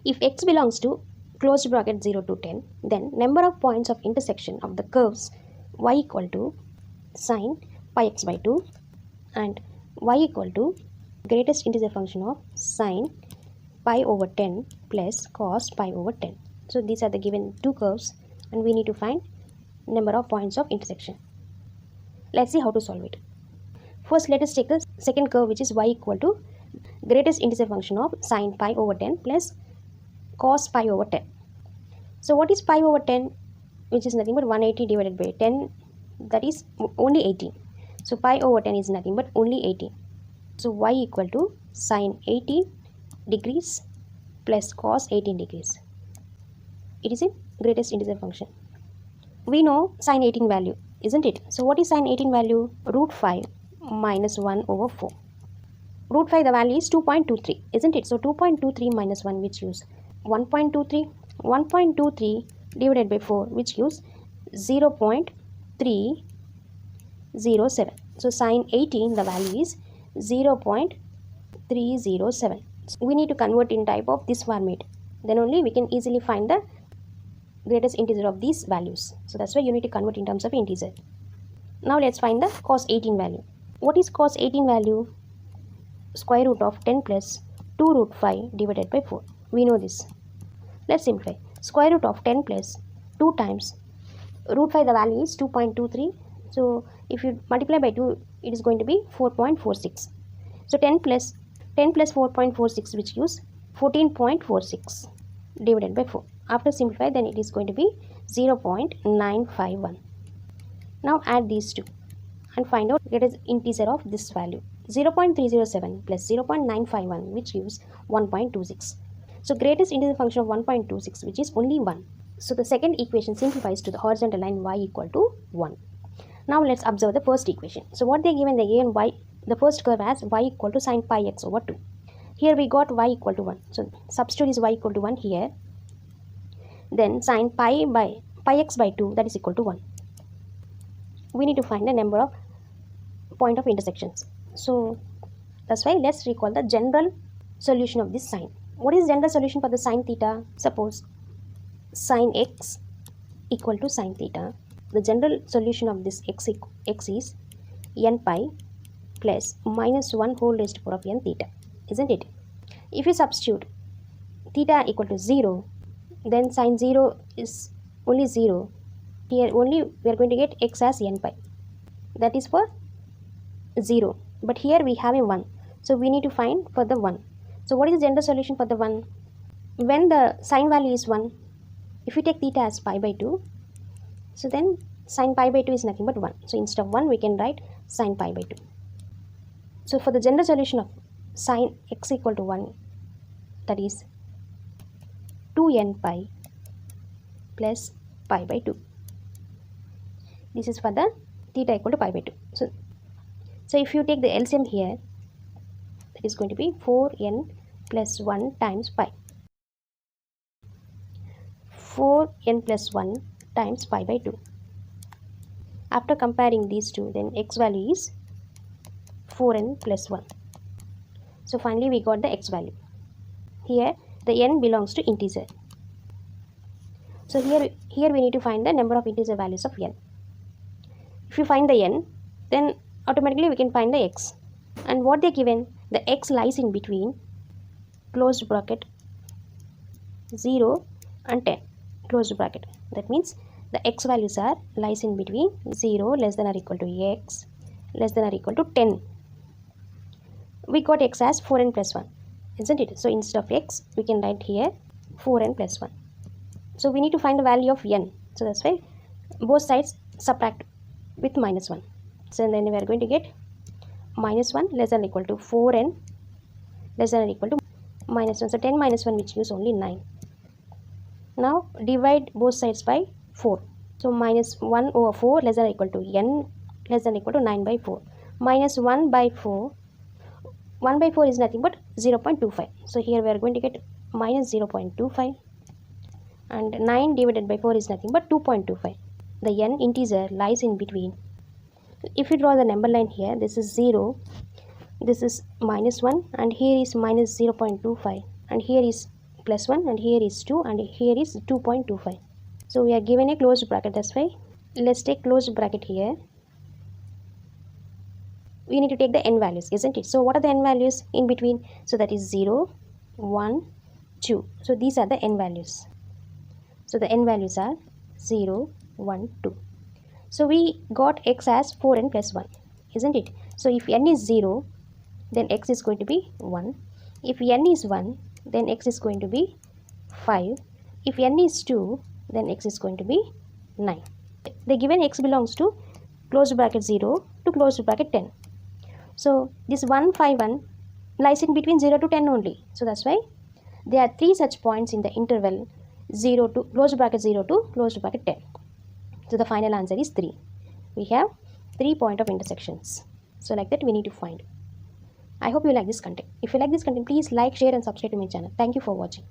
If x belongs to closed bracket 0 to 10, then number of points of intersection of the curves y equal to sine pi x by 2 and y equal to greatest integer function of sine pi over 10 plus cos pi over 10. So these are the given two curves and we need to find number of points of intersection. Let's see how to solve it. First, let us take the second curve, which is y equal to greatest integer function of sine pi over 10 plus cos pi over 10. So what is pi over 10? Which is nothing but 180 divided by 10, that is only 18. So pi over 10 is nothing but only 18. So y equal to sine 18 degrees plus cos 18 degrees. It is a greatest integer function. We know sine 18 value, isn't it? So what is sine 18 value? Root 5 minus 1 over 4. Root 5, the value is 2.23, isn't it? So 2.23 minus 1, which gives 1.23. 1.23 divided by 4, which gives 0.307. So sine 18, the value is 0.307. So we need to convert in type of this format. Then only we can easily find the greatest integer of these values. So that's why you need to convert in terms of integer. Now let's find the cos 18 value. What is cos 18 value? Square root of 10 plus 2 root 5 divided by 4. We know this. Let's simplify. Square root of 10 plus 2 times root 5, the value is 2.23. So if you multiply by 2, it is going to be 4.46. So 10 plus 4.46, which gives 14.46 divided by 4. After simplify, then it is going to be 0.951. Now add these two and find out greatest integer of this value. 0.307 plus 0.951, which gives 1.26. So greatest integer function of 1.26, which is only 1. So the second equation simplifies to the horizontal line y equal to 1. Now let's observe the first equation. So what they given, y, the first curve as y equal to sine pi x over 2. Here we got y equal to 1. So substitute is y equal to 1 here. Then sine pi x by 2, that is equal to 1. We need to find the number of point of intersections. So that's why let's recall the general solution of this sine. What is general solution for the sine theta? Suppose sine x equal to sine theta. The general solution of this x is n pi plus minus 1 whole raised to the power of n theta, isn't it? If you substitute theta equal to 0, then sine 0 is only 0. Here only we are going to get x as n pi. That is for 0. But here we have a 1. So we need to find for the 1. So what is the general solution for the 1? When the sine value is 1, if we take theta as pi by 2, so then sine pi by 2 is nothing but 1. So instead of 1, we can write sine pi by 2. So for the general solution of sine x equal to 1, that is 2n pi plus pi by 2. This is for the theta equal to pi by 2. So if you take the LCM here, that is going to be 4n plus 1 times pi. 4n plus 1 times pi by 2. After comparing these two, then x value is 4n plus 1. So finally we got the x value. Here the n belongs to integer. So here we need to find the number of integer values of n. If you find the n, then automatically we can find the x. And what they given, the x lies in between closed bracket 0 and 10 closed bracket. That means the x values are lies in between 0 less than or equal to x less than or equal to 10. We got x as 4n plus 1, isn't it? So instead of x, we can write here 4n plus 1. So we need to find the value of n. So that's why both sides subtract with minus 1. So then we are going to get minus 1 less than or equal to 4n less than or equal to minus 1. So 10 minus 1, which gives only 9. Now divide both sides by 4. So minus 1 over 4 less than or equal to n less than or equal to 9 by 4. Minus 1 by 4. 1 by 4 is nothing but 0.25. So here we are going to get minus 0.25. And 9 divided by 4 is nothing but 2.25. The n integer lies in between. If you draw the number line here, this is 0, this is minus 1, and here is minus 0.25, and here is plus 1 and here is 2 and here is 2.25. So we are given a closed bracket, that's why let's take closed bracket here. We need to take the n values, isn't it? So what are the n values in between? So that is 0, 1, 2. So these are the n values. So the n values are 0, 1, 2. So we got x as 4n plus 1, isn't it? So if n is 0, then x is going to be 1. If n is 1, then x is going to be 5. If n is 2, then x is going to be 9. They given x belongs to closed bracket 0 to closed bracket 10. So this 1, 5, 1 lies in between 0 to 10 only. So that's why there are 3 such points in the interval 0 to closed bracket 0 to closed bracket 10. So the final answer is 3. We have 3 points of intersections. So like that we need to find. I hope you like this content. If you like this content, please like, share and subscribe to my channel. Thank you for watching.